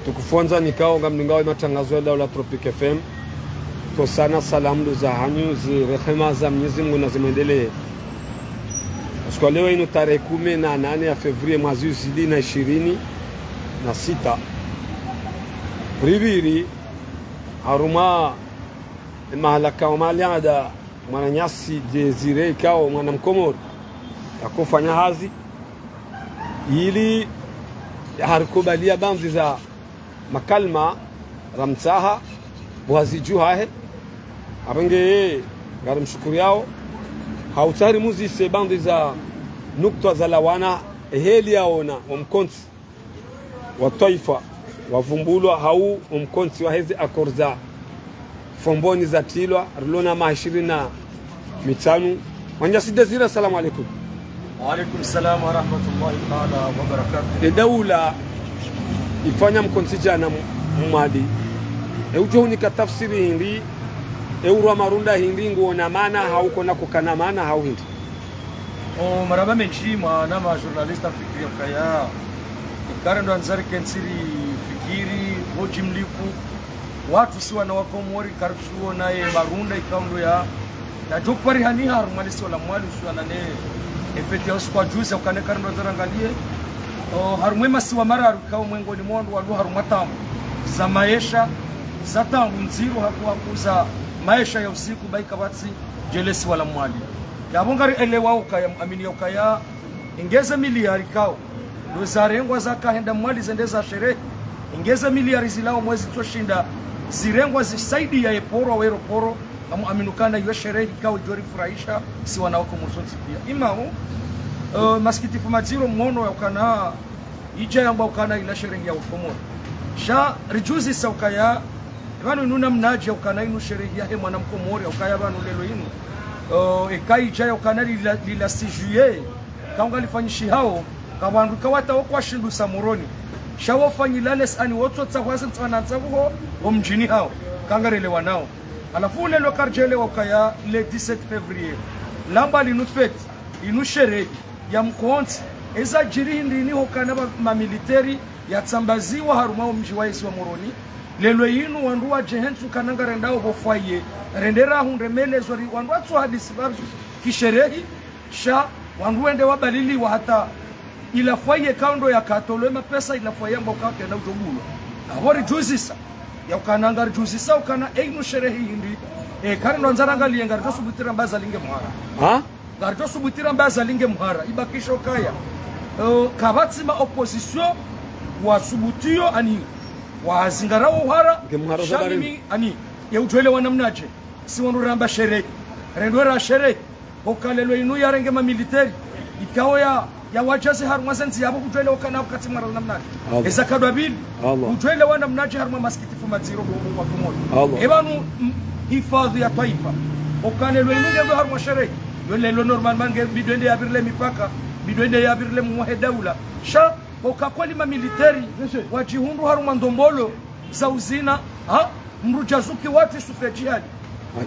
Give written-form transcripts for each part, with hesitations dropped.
tukufonza nikao ngamningao matangazo ya Daula Tropic FM to sana salamu za hanyu zi rehema za Mwenyezi Mungu na zimwendelee. Kwa leo ino tarehe 18 ya Februari mwezi 2026 ribiri haruma mahalaka wa maliada mwananyasi Desire kao mwana mkomori yakufanya hazi ili harikubalia banzi za makalma ramsaha buhazijuhahe abenge garim shukuri yao hautari muzi se banzi za nukta za lawana heli yaona umkonsi wa taifa wavumbulwa hau umkonsi wa hezi akorza fomboni za tilwa rulona ma25 wanjasi Desire. Assalamu alaikum. Wa alaikum salam wa rahmatullahi ta'ala wa barakatuh. Daula ifanya mkonsijana mwadi ujo ni katafsiri hindi euro marunda hindi ngona maana hauko na kukana maana hau hindi maraba menchi maana ma journalista fikiri kaya karendo anzari kensiri fikiri hojimlifu watu si wana wakomori kartuo naye marunda ikaundo ya na jopari hani harumali wala mwali usana ne efeti ya kwa juice ukane karendo zarangalie harumwema si wa mara kwa mwengoni mwandu wa harumatamu za maisha za tangu nziru hakuza maisha ya usiku baika batsi jelesi wala mwali ya bongari elewa ukaya amini ukaya ingeza miliari kao ndo zarengwa zaka henda mwali zendeza sherehe ingeza miliari zilao mwezi toshinda zirengwa zisaidi ya eporo wa aeroporo aminukana yu sherehe kao jori furahisha si wanawako muzonzi pia imao maskitifu maziro mwono ya ukana ija yamba ukana ila sherehe ya ukomo sha rijuzi sa ukaya vanu inuna mnaji ya ukana inu sherehe ya he mwana mkomori ya ukaya vanu lelo inu ekai ija ya ukana lila 6 juye kaunga lifanyishi hao kawandu kawata wakwa shindu samuroni sha wafanyi lales ani woto tsakwasa tsana tsakuho wa mjini hao kangarele wanao alafu lelo karjele wakaya le 17 février lamba linufet inu sherehe ya mkonti eza jiri ndini hokana ma military ya tsambaziwa haruma mji wa Yesu wa Moroni lelo yinu wandu wa jehensu kananga rendao bofaye rendera hundemele zori wandu atso hadisi babu kisherehi sha wandu wende wabalili wa hata ila faye kaundo ya katolema pesa ila faye mboka kenda utobulo abori juzisa ya kananga juzisa ukana enu sherehi hindi karino nzaranga lienga to subutira mbaza linge muhara garto subutira mbaza linge muhara ibakisho kaya kabatsima opposition wa subutio ani wa zingarao uhara shamimi ani ya ujwele wanamnaje si wanuramba sherehe rendwera sherehe okalelo inu ya renge ma military ikao ya wajazi haruma zenzi yabo ujwele wakana wakati mara namnaje eza kadwa bili ujwele wanamnaje haruma maskitifu maziro wa kumoja ebanu hifadhi ya taifa okalelo inu ya haruma sherehe lelo normal mange bidwende ya birle mipaka bidwende ya birle muhe daula sha okakweli ma military wajihundu haruma ndombolo za uzina mrujazuki watu sufia jihadi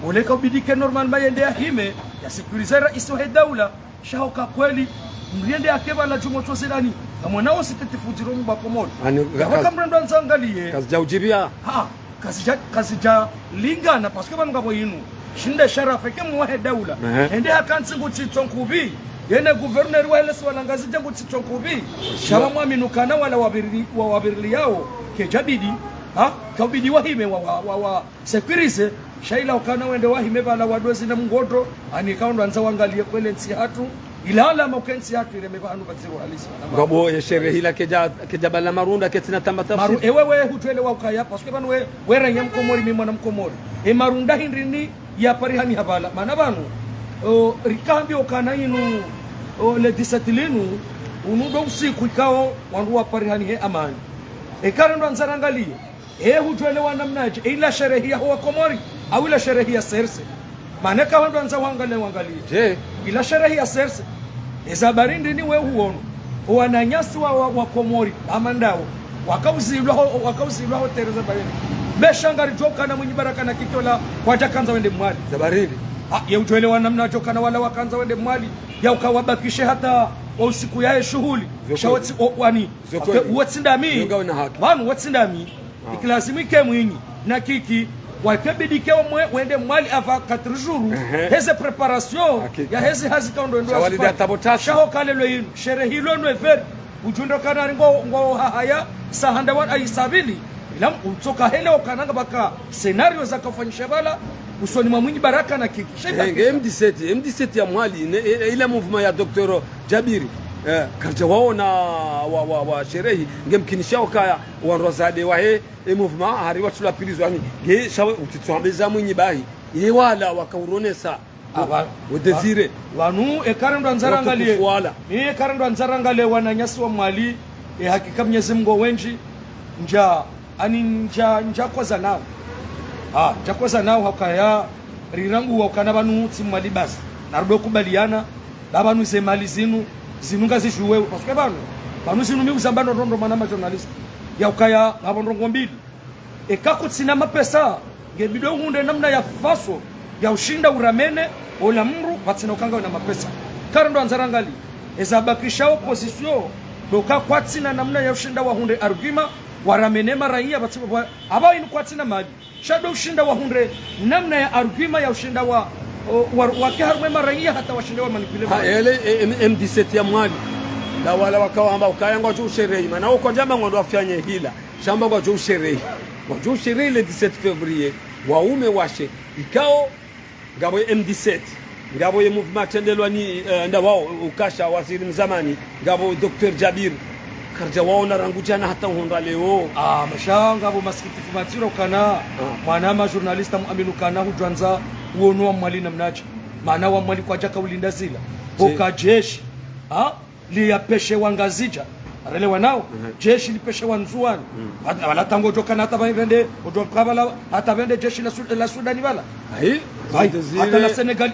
uleka ubidike normal mayende ya hime ya sekurizera isohe daula sha okakweli mriende akeba la jumoto zilani kamwanao sitetifudziro mbakomodo waka mrendo anzangalie kazija ujibia kazija lingana paske banu ngabo yinu shinde sharafa ke muhe daula ende hakansi ngutsi nkubi yene gouverneur wa hele swala ngazi jangu tsonkubi shaba mwaminukana wala wabirili yao ke jabidi kabidi wahime wa securize shaila ukana wende wahime bala wadozi na mngodo ani kaundo anza wangalie kwele nsi hatu ilala makensi hatu ile mebanu batsiru halisi ngabo ya sherehe ila keja bala marunda ketina tamba tafsiri ewewe hutwele wa ukaya paske banu we nyam komori mimi mwana mkomori marunda hindrini ya parihani habala mana banu rikambi ukana inu le 17 linu unudo usiku ikao wandu wa parihani he amani karendo anzarangalie hujwele wanamnaje ila sherehe ya huwa komori au ila sherehe ya serse maana ka wandu anza wangalie je ila sherehe ya serse eza barindi ni we huono wananyasi wa komori amandao wakauzilwa hotel za barindi beshangari joka na mwenye baraka na kitola kwaja kanza wende mwali za barindi ya ujwele wanamnaje kana wala wakanza wende mwali ya ukawabakishe hata usiku yae shughuli shawati wani watsindami wanu watsindami ikilazimike mwinyi na kiki wakebidike omwe wende mwali ava 4 jours heze preparation ya heze hazika ndo shaho kalelo yinu sherehe hilo no event ujundo kana ngo haya sahanda wa aisabili ila utsoka hele okananga baka scenario za kufanyisha bala usoni mwa mwinyi baraka na kiki M17 ya mwali ile movement ya Dr. Jabiri karja wao na wa sherehi ngemkinishao kaya wanrozade wahe movement hari watu la pilizo yani ge shawe utitswambeza mwinyi bahi ye wala wakauronesa udesire wanu ekarendo nzarangalie ekarendo nzarangalie wananyasi wa mwali hakika Mwenyezi Mungu wenji nja koza nao chakoza nao hakaya rirangu wakana banu timali basi narudo kubaliana babanu ze mali zinunga zishuwe parce banu zinumi uzambano rondo manama journalist ya ukaya ngabondongo mbili ekakutsina mapesa ngebido hunde namna ya faso ya ushinda uramene ola mru patsina ukanga na mapesa karando anzarangali ezabakisha opposition doka kwatsina namna ya ushinda wa hunde argument waramene maraia batsiba aba inu kwatsina mali shado ushinda wa hunde namna ya argument ya ushinda wa wakiharwe maraia hata washinda wa manipulate ele M17 ya mwali na wala wakawamba ukayanga wa usherehi maana uko jamba ngondo afanye hila shamba kwa usherehi wa usherehi le 17 février waume washe ikao ngabo M17 ngabo ye movement tendelwani ndawao ukasha waziri mzamani ngabo Dr. Jabir karja wao na rangujana hata honda leo mashanga abo masikitifu matiro kana mwana ma journalista muaminu kana hujwanza uono wa mwali na mnaji maana wa mwali kwa jaka ulinda zila boka jeshi li yapeshe wangazija arelewa nao jeshi lipeshe wanzuani wala tango jokana hata bende odokabala hata bende jeshi la Sudani bala hata la Senegal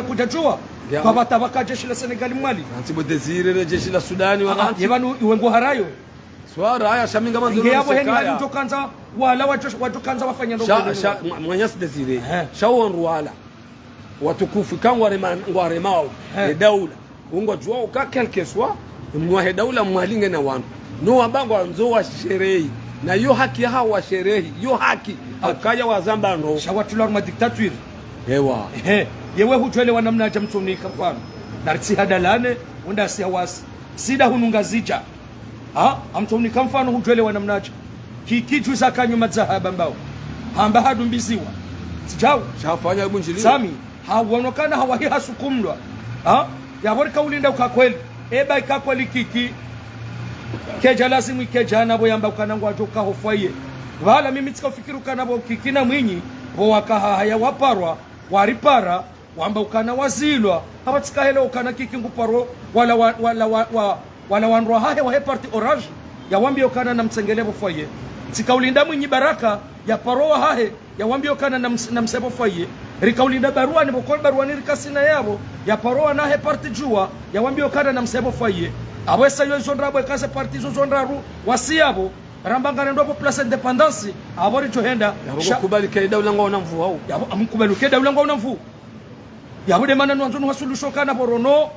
kuja jua kwa batabaka jeshi la Senegal mwali antibo desire le jeshi la Sudani wakati yebanu iwengo harayo swara haya shaminga manzo yabo heni hali tokanza wala watokanza wafanya ndo mwanyasi desire shawo nruwala watukufu kangwa remao daula ungo jua uka quelque soit mwa daula mwalinge na wanu no ambango anzo wa sherehi na yo haki hawa sherehi yo haki akaya wazamba ndo shawatula ma dictature ewa yewe hutwele wanamna jamsonika mfano narisi hadalane unda siawasi sida hununga zija amsonika mfano hutwele wanamnaja kikitu sakanyo mazahaba mbao hamba hadumbiziwa sijao shafanya bunjili sami hawanokana hawahi hasukumlwa yabori kaulinda ukakweli eba ikakweli kiki keja lazima ikeja nabo yamba ukanangwa joka hofwaye wala mimi tsikafikiru kanabo kikina mwinyi bo wakaha haya waparwa waripara wamba ukana wazilwa abatsikahela ukana kiki nguparo wala wanrwa hahe wa parti orange ya wambi ukana na msengelebo foye tsikaulinda mwinyi baraka ya paroa hahe ya wambi ukana na msebo foye rikaulinda barua ni bokol barua ni rikasina yabo ya paroa na he parti jua ya wambi ukana na msebo foye abwesa yo zondrabo kase parti zo zondraru wasiyabo rambangana ndo place independence abori johenda kubali kaida ulanga una mvu hao yabo amkubali kaida ulanga una mvu yabo de manano anzonu hasulusho kana borono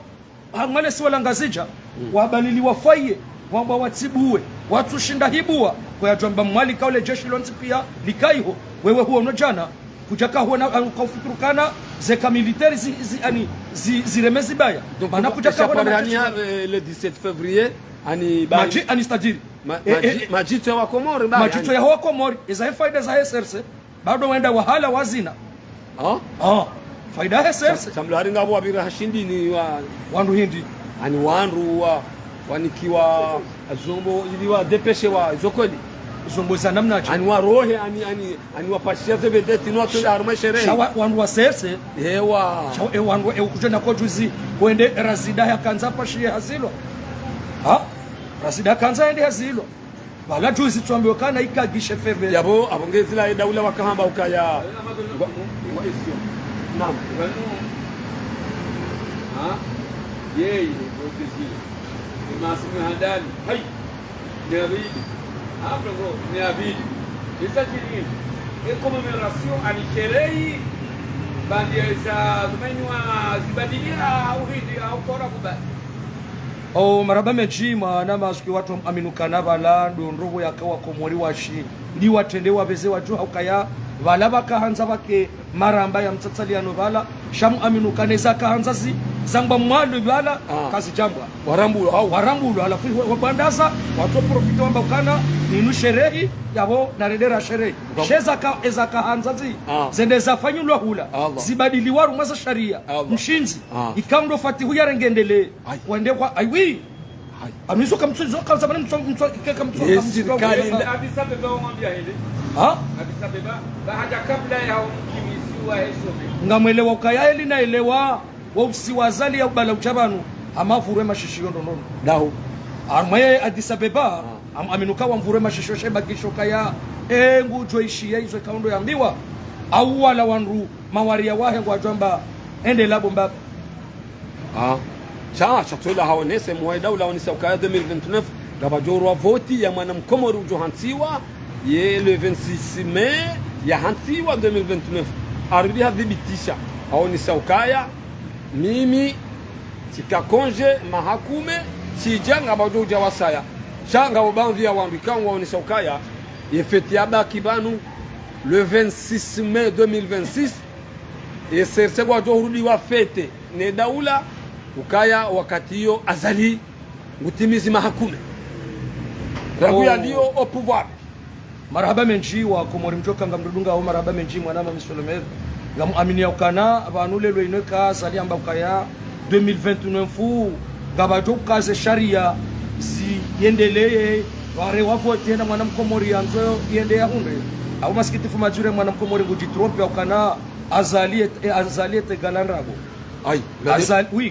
hangale si wala ngazija wabalili wafaye wamba watibuwe watu shinda hibua kwa jamba mwali kaule jeshi lonzi pia likaiho wewe huo no jana kujaka huo na kaufikirukana zeka militaire ziremezi baya bana kujaka huo le 17 février ani stajiri majito ya Komori baya majito ya Komori iza faida za SRC bado waenda wahala wazina faida SRC samlari ngabo abira hashindi ni wandu hindi ani wandu wanikiwa azombo iliwa depeshe wa zokoli zombo za namna ani warohe ani wapashia zebedeti no to arma sherehe wandu wasese ewa wandu kujenda kwa juzi kwende razida ya kanza pashia hazilo rasida kanza ende hazilo wala juzi tuambiwa kana ikagishe febe yabo abongezi la daula wakahamba ukaya naam yeye protezi masimu handali hai nabidi hapo ni abidi isajili commemoration alisherei bandia za tumenywa zibadilia au hidi au kora kubali o maraba mechi mwana masuki watu aminukana bala ndonrobo yakawa komori washi ndi watende wabeze waju haukaya bala bakahanza bake maramba ya mtsatsaliano bala shamu aminukane zakahanza zi zangba mwalo bala kazi jambwa warambulo alafu wabandaza watu profito wamba ukana inu sherehi yabo naredera sherehi shezaka ezaka hanzazi zende zafanyulwa hula zibadili waru maza sharia mshinzi ikaundo fatihu yarengendele wende kwa aiwi amizo kamtsuzo kalzamani mtso ikeka mtso serikali Addis Ababa wamwambia hili Addis Ababa baada kabla ya mkimisi wa hesome ngamwelewa ukayeli na elewa wausiwazali ya bala uchabanu amavurwe mashishio ndonono dahu armaye Addis Ababa aminuka wamvure mashishio shebagisho kaya ngujo ishia hizo kaundo yambiwa au wala wanru mawaria wahe kwa jamba ende labo mbaba chatola haonese mwa daula onisa ukaya 2029 gabajorwa voti ya mwana mkomori ujohantiwa ye le 26 mai ya hantiwa 2029 arudi hadhibitisha haonisa ukaya mimi tikakonje mahakume sijanga bajoja wasaya changa obanvia wambikangwa onisa ukaya yefeti yabaki banu le 26 mai 2026 et serse kwa jorudi wa fete ne daula ukaya wakati hiyo azali ngutimizi mahakume rabu ya ndio au pouvoir marhaba menji wa komori mjoka ngamrudunga au marhaba menji mwanama misolomer ngam aminia ukana abantu lelo ineka azali amba ukaya 2029 fu ngabajo kaze sharia si yendelee ware wafote na mwana mkomori yanzo yende ya hunde au masikitifu majure mwana mkomori ngujitrope ukana azali tegalanrago ai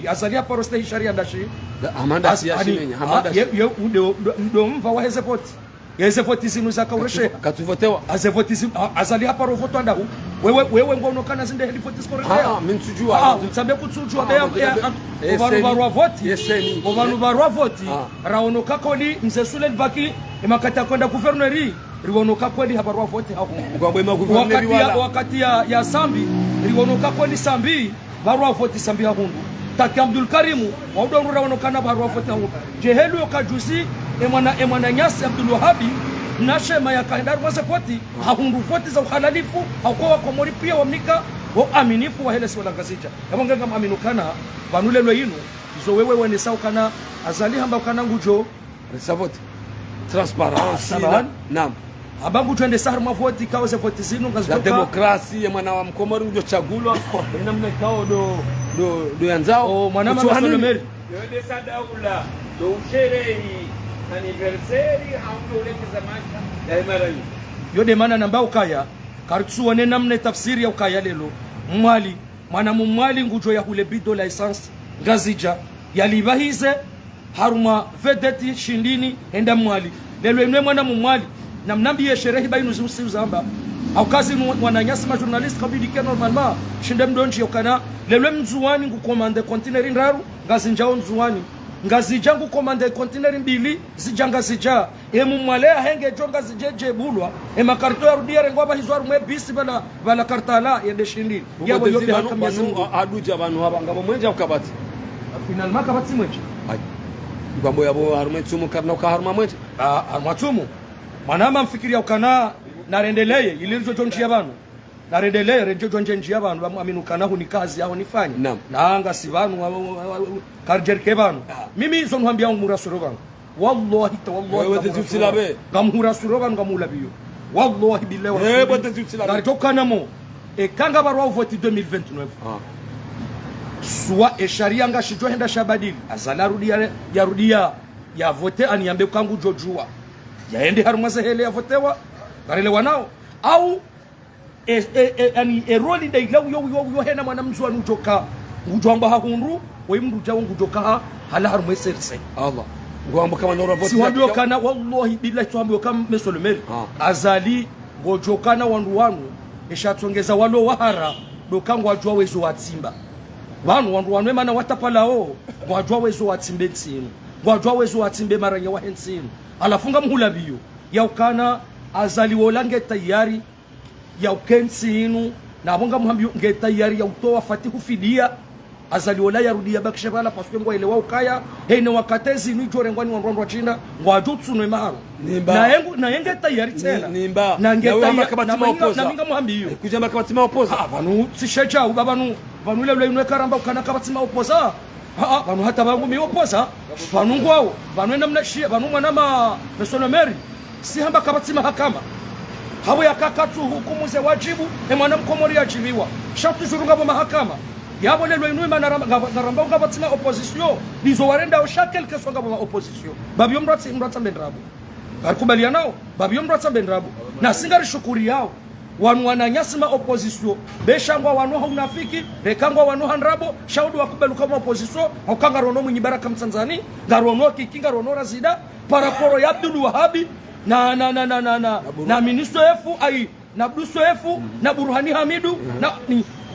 azali paroste sharia ndashi amanda siashimenya amanda ndo mva wa hezefoti zinu zakaureshe katuvotewa azali haparo voto ndahu wewe ngono kana zinde helifoti skoresha mintujua mtsambe kutsujua bya barwa voti yeseni barwa voti raono kakoli mzesule baki imakata kwenda guverneri riwonoka kweli habarwa voti wakati ya sambi riwonoka kweli sambi barwa voti sambi ya hundu taki Abdul Karimu waudo raonokana barwa voti hundu jehelu kajusi emwana nyasi Abdul Wahabi nashema ya kaendar mwaze voti hundu voti za uhalalifu haukowa komori pia wamnika wa aminifu wa helesi wala gazija yamongenga aminukana vanule lo yinu izo wewe wene saukana azali hamba ukana ngujo resavoti transparence naam abangu twende sahar mavoti kaoze voti zinu ngazoka demokrasi ya mwana wa mkomori ndio chagulwa namna kao do yanzao mwana mama Solomeri yode sadaula do sherehi anniversary au leke zamani ya marani yode mana namba ukaya kartsu wane namna tafsiri ya ukaya lelo mwali mwana mumwali ngujo ya hule bido license ngazija yalibahize haruma vedeti shindini enda mwali lelo imwe mwana mumwali na mnambiye sherehi bainu zuzamba au kazi wananyasi ma journalist kabidi ke normalement shinde mdonji yokana lelo mzuwani ngukomande container ndaru ngazinjao mzuwani ngazija ngukomande container mbili zijanga zija mumwale henge jonga zijeje bulwa makarto ya rudiere ngwaba hizwaru mwe bisi bala kartala yende shindi yabo yote hakamyazu aduja banu haba ngabo mwenja ukabati finalement kabati mwenja ngwambo yabo harume tsumu karna ukaharuma mwenja armatsumu manama mfikiria ukana narendeleye ilirjo jonji yabanu narendeleye rejo jonji yabanu aminukana hu ni kazi yao nifanye naanga sibanu karjerke banu mimi izo nwambia ngurasuro banu wallahi wewe tezutilabe ngamurasuro banu ngamulabiyo wallahi billahi wewe tezutilabe naritokana mo kanga barwa voti 2029 soit sharia ngashijo henda shabadili azala rudia ya vote aniambe kangu jojua yaende harumase hele ya votewa garele wanao au ani eroli de law yo hena mwana mzwa nujoka ngujamba hahundu wemndu jawo ngujoka hala harumase serse Allah ngwambo kama nora vote siwambio kana wallahi billahi tuambio kama mesolomeri azali ngojokana wandu wanu eshatsongeza walo wahara dokangu ajwa wezo watsimba wandu wanwe mana watapalao ngwajwa wezo watsimbe tsinu ngwajwa wezo watsimbe maranya wa hensinu alafunga mhulabiyo ya ukana azali wola nge tayari ya ukensi inu na abonga muhambiyo nge tayari ya utoa fatihu fidia azali wala yarudia bakisha bala paswe ngwa ile wao kaya hene wakatezi ni jore ngwani wanrondo china ngwa jutsu no maharo na yenge tayari tena na ngeta kabatima opoza na minga muhambi hiyo kujamba kabatima opoza banu sishecha ubabanu banu ile ile karamba ukana kabatima opoza banu hata bangu mi opoza banu ngwao banu enda mnashia banu mwana ma mesonameri si hamba kabatima hakama habo yakakatu hukumu ze wajibu mwana mkomori yajibiwa shatu zurunga bo mahakama yabo lelo inuma naramba ngabatima opposition bizo warenda o chaque quelque soit ngaba opposition babyo mratsa bendrabo barikubaliana nao babyo mratsa bendrabo na singari shukuri yao wanu wananyasima opposition beshangwa wanu haunafiki rekangwa wanu handrabo shaudu wakubelu kama opposition ukanga rono mwibaraka mtanzani ngarono kikinga rono razida paraporo ya Abdul Wahabi na ministro efu ai na Bruso efu na Burhani Hamidu na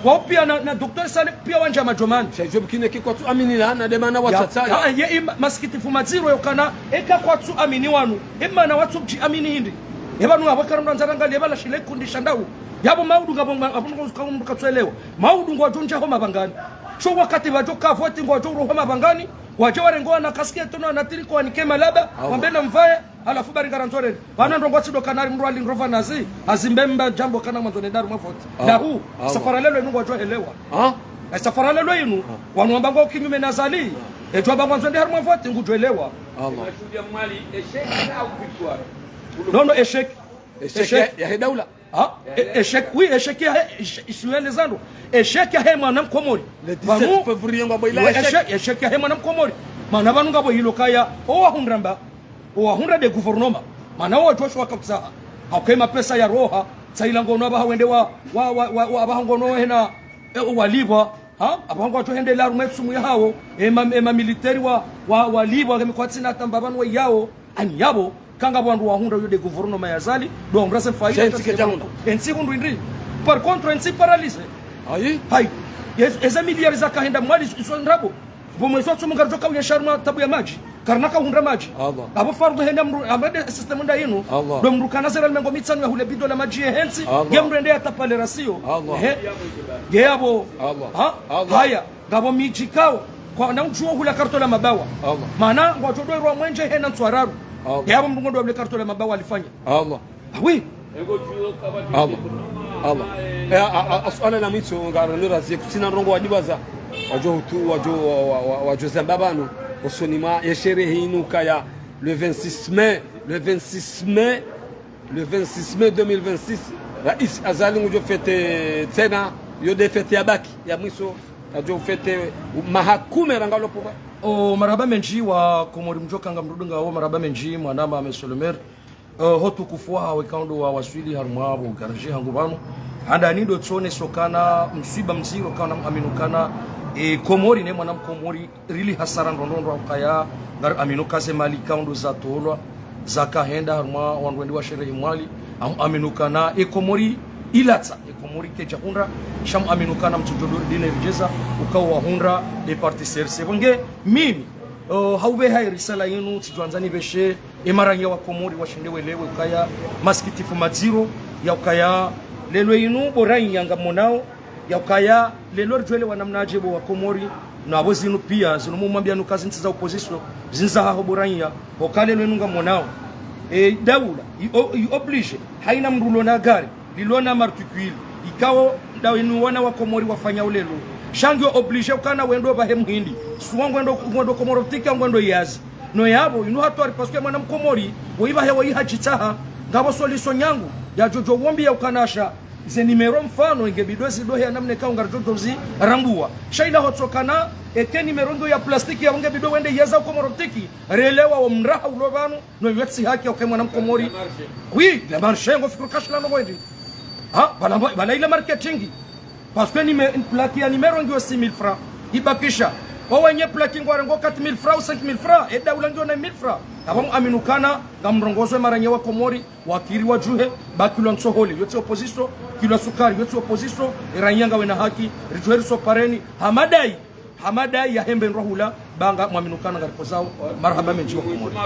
wao pia na Dr. Saleh pia wanja majomani shajob kine kiko tu amini na demana watsatsa ye maskitifu maziro yokana eka kwa tu amini wanu imana watu mji amini hindi yabanu abakara mranzaranga lebala shile kundisha ndau yabo maudu ngabo abungu katwelewa maudu ngwa jonja homa bangani sho wakati bajoka foti ngwa joro homa bangani wajaware ngoa na kasikia tono na tiriko anikema laba wambena mvaye alafu bari garanzore bana ndongo tsido kanari mru ali ngrova nazi azimbemba jambo kana mwanzone daru mafoti na huu safara lelo inu wajwa elewa safara lelo inu wanu ambango kinyume nazali ejwa bangwanzo ndi haru mafoti ngujwelewa Allah mashudia mwali eshek au victoire non eshek ya hedaula échec oui échec ya Ismaël Zando échec ya hema na mkomori le 17 février ngabo ila échec ya hema na mkomori mana banu ngabo hilo kaya o wahunda de gouvernement mana o Joshua kapsa hakema pesa ya roha saila ngono aba wende wa abahangono hena walibwa abahango to hende la rumetsumu yawo ema military wa libwa kemikwatsina tambabanu wa yao ani yabo kanga bandu wahunda yo de gouvernement yazali do ngrase faida ensi hundu indri par contre ensi paralysé hai yes eza miliari za kahenda mwali iso ndrabo bomwe so tsumunga joka uya sharma tabu ya maji karnaka hundra maji abo fardo henda mru amade system nda yinu do mru kana zera mengo mitsanu ya hule bido la maji hensi gemru ende atapale rasio yabo haya gabo mijikao kwa na uchuo hula kartola mabawa maana ngojodo ro mwenje hena nswararu yabo mndu ndo wale kartola mabawa alifanya oui Allah aswala la mitso ngaro nura zie kusina rongo wajibaza wajo zambabano osonima yesherehe inuka ya le 26 mai 2026 rais azali ngujo fete tena yo de fete ya baki ya mwiso ajo fete mahakume rangalo poba o maraba menji wa komori mjokanga mrudunga wa maraba menji mwanama amesolomer hotu kufua wekando wa waswili harmwabo garaje hangu bano anda nido tsone sokana msiba mziro kana aminukana komori ne mwana komori really hasara ndondo kaya ngar aminukaze mali kaundo za tolwa zakahenda harma wanwendi wa sherehe mwali aminukana komori ilatsa komori kecha hundra sham aminukana mtujodori dine rijeza ukawa hundra de parti serse bonge mimi haube hai risala yenu tijuanzani beshe emaranya wa komori washindewe lewe kaya maskitifu maziro ya kaya lelo yinu borai yanga monao ya kaya lelo rjwele wanamnajibu wa komori na abozinu pia zinumu mwambia nukazi ntiza opposition zinza haho borai ya hokale lelo nga monao daula i oblige haina mrulo na gari lilona martukuili ikawo dawa yinu wana wa komori wafanya ulelo shangyo oblige ukana wendo bahe mhindi suwangu wendo komoro tika wendo yazi no yabo inu hatwari paske mwana mkomori woiba hewa ihachitaha ngabo soliso nyangu ya jojo wombi ya ukanasha ze nimero mfano ingebidozi dohe namne kaunga jojo zi rambua shaila hotsokana eke nimero ndo ya plastiki ya ungebido wende yaza komoro tiki relewa wa mraha ulobanu no yetsi haki ya mwana mkomori oui la marché ngo fikru kashla no wendi bala ile marketing parce que plaque ya numero ngio 6000 francs ibakisha wenye plaque ngware ngo 4000 francs 5000 francs eda ulangio na 1000 francs abamu aminukana ngamrongozo maranye wa komori wakiri wa juhe bakilo nsoholi yote opposition kilo sukari yote opposition iranyanga wena haki rijuheri so pareni hamadai ya hembe nrohula banga mwaminukana ngaripo zao marhaba menji wa komori